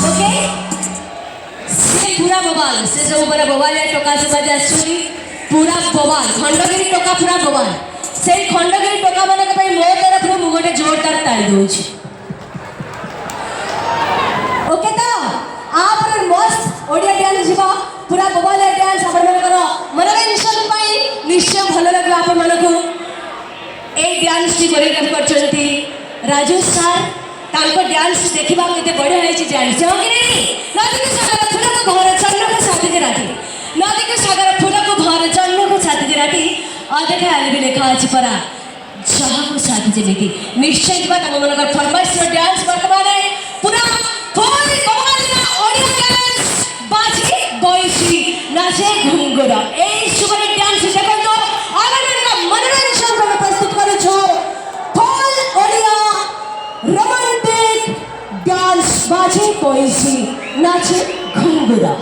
Okay से पूरा बवाल से जो बड़ा बवाल है टोका से बजे आसुनी पूरा बवाल खंडगिरी टोका पूरा बवाल से खंडगिरी टोका माने के मो तरफ मु गोटे जोरदार ताली दूची ओके तो आप मस्त ओडिया डांस जीवा पूरा बवाल डांस आपण मन करो मनोरंजन पाई निश्चय भलो लागला आपण मन को ए डांस की कोरियोग्राफी करछंती राजू सर तांको डांस देखिबा केते बढ़िया है डांस हो कि नहीं नदी के सागर फूल को भर चन्न को छाती के राठी नदी के सागर फूल को भर चन्न को छाती के राठी आ देखे आले भी लिखा अछि परा जहा को छाती जेमिति निश्चय जीवा तम मन कर फरमाइश डांस वर्तमान पूरा फुल बवाल ओडिया डांस बाजी बॉयसी नाचे घुंगुरा ए सुपर डांस देखो तो आनंद का मनोरंजन को प्रस्तुत करू छो फुल ओडिया रोमांटिक डांस बाजे बॉयसी नाचे घुंगुरा।